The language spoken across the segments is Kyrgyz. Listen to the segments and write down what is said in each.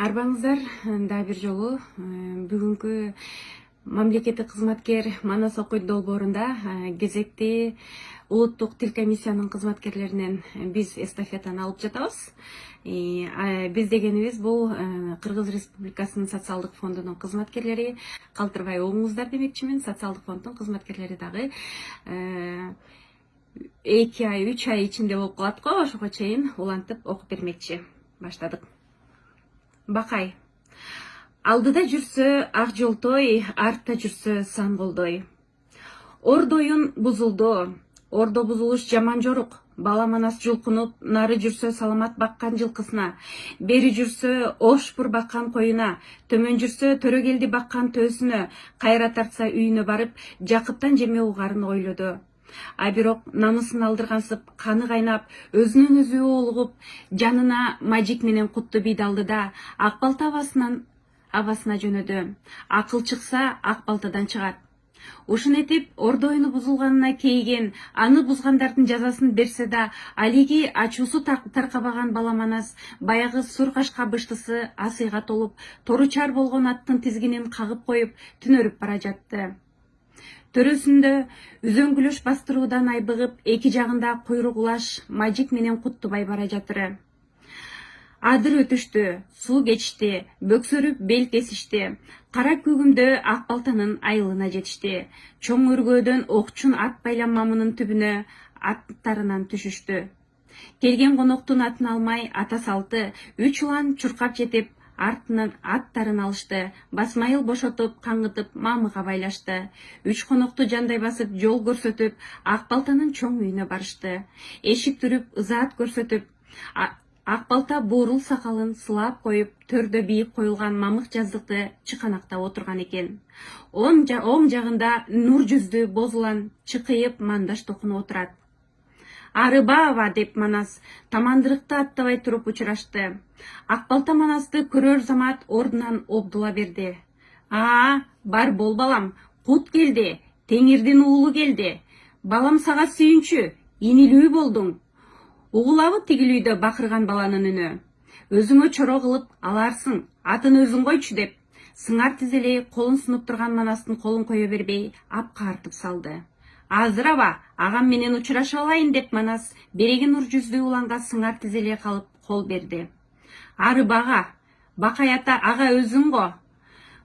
Арбаңыздар дагы бир жолу бүгүнкү мамлекеттик кызматкер Манас Окуйт долбоорунда кезекти улуттук тил комиссиянын кызматкерлеринен биз эстафетаны алып жатабыз. Биз дегенибиз бул Кыргыз Республикасынын социалдык фондунун кызматкерлери, калтырбай угуңуздар демекчимин. Социалдык фонддун кызматкерлери дагы 2 ай 3 ай ичинде болуп калат го, ошого чейин улантып окуп бермекчи. Баштадык. Бакай. Алдыда жүрсө ак жолтой, артта жүрсө сан колдой. Ордоюн бузулду. Ордо бузулуш жаман жорук. Бала Манас жулкунуп, нары жүрсө саламат баккан жылкысына, бери жүрсө ошпур баккан коюна, төмөн жүрсө төрөгелди баккан төсүнө, кайра тартса үйүнө барып, жакыптан жеме угарын ойлоду. А бирок намысын алдыргансып, каны кайнап, өзүнөн өзү олугуп, жанына мажик менен кутту бийди алды да, ак балта абасына жөнөдү. Акыл чыкса, ак балтадан чыгат. Ушинетип ордоюну бузулганына кейген, аны бузгандардын жазасын берсе да, алиги ачуусу таркабаган Бала Манас баягы суркашка быштысы асыйга толуп, торучар болгон аттын тизгинин кагып коюп, түнөрүп бара жатты. Төрөсүндө үзөңгүлөш бастыруудан айбыгып, эки жагында куйрук улаш мажик менен Куттубай бара жатыры. Адыр өтүштү, суу кечишти, бөксөрүп бел тесишти. Кара көгүмдө ак балтанын айылына жетишти. Чоң өргөөдөн окчун ат байланмамынын түбүнө аттарынан түшүштү. Келген коноктун атын алмай ата салты, 3 улан чуркап жетип, артынан аттарын алышты. Басмайыл бошотуп, каңгытып, мамыга байлашты. 3 конокту жандай басып, жол көрсөтүп, ак балтанын чоң үйүнө барышты. Эшик түрүп, ызаат көрсөтүп, ак балта буурул сакалын сылап коюп, төрдө бийип коюлган мамык жаздыкты чыканактап отурган экен. Оң жагында нур жүздүү боз улан чыкыйып мандаш токунуп отурат. Арыбаева деп Манас тамандырыкты аттабай туруп учурашты. Ак балта Манасты көрөр замат ордунан обдула берди. Бар бол балам, кут келди, Теңирдин уулу келди. Балам сага сүйүнчү, инилүү болдуң. Угулабы тигилүйдө бакырган баланын үнү. Өзүңө чоро кылып аларсың, атын өзүң койчу деп. Сыңар тизелей колун сунуп турган Манастын колун кое бербей, апкартып салды. Азыр аба, агам менен учурашып алайын деп Манас береги нур жүздүү уланга сыңар тизелей калып кол берди. Арыбага, Бакай ата ага өзүң го.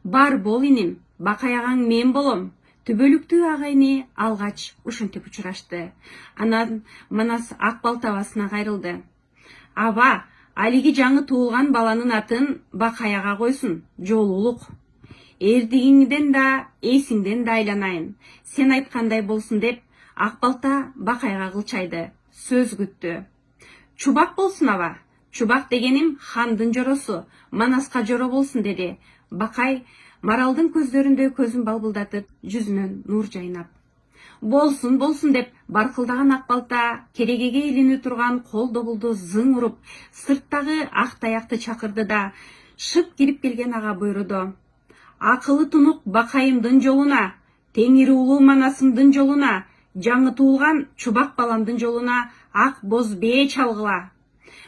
Бар бол иним, Бакай агаң мен болом. Түбөлүктүү агайыны алгач ушинтип учурашты. Анан Манас ак балтабасына кайрылды. Аба, алиги жаңы туулган баланын атын Бакай ага койсун, жолу улук. Эрдигиңден да, эсиңден да айланайын. Сен айткандай болсун деп, ак балта Бакайга кылчайды, сөз күттү. Чубак болсун аба. Чубак дегеним хандын жоросу, Манаска жоро болсун деди. Бакай маралдын көздөрүндө көзүн балбылдатып, жүзүнөн нур жайнап. Болсун деп баркылдаган ак балта керегеге илинүү турган кол добулду зың уруп, сырттагы ак таякты чакырды да, шып кирип келген ага буйруду. Акылы тунук Бакайымдын жолуна, Теңир уулу Манасымдын жолуна, жаңы туулган Чубак баламдын жолуна ак боз бээ чалгыла.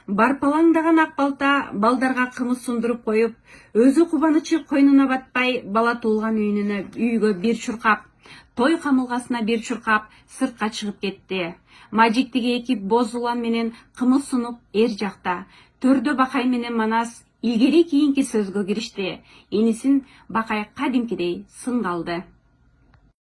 Барпалаңдаган ак балта балдарга кымыз сундуруп коюп, өзү кубанычы койнуна батпай, бала туулган үйгө бир чуркап, той камылгасына бир чуркап, сыртка чыгып кетти. Мажиктиги 2 боз улан менен кымыз сунуп эр жакта. Төрдө Бакай менен Манас илгери кийинки сөзгө киришти. Энисин Бакай кадимкидей сынгалды.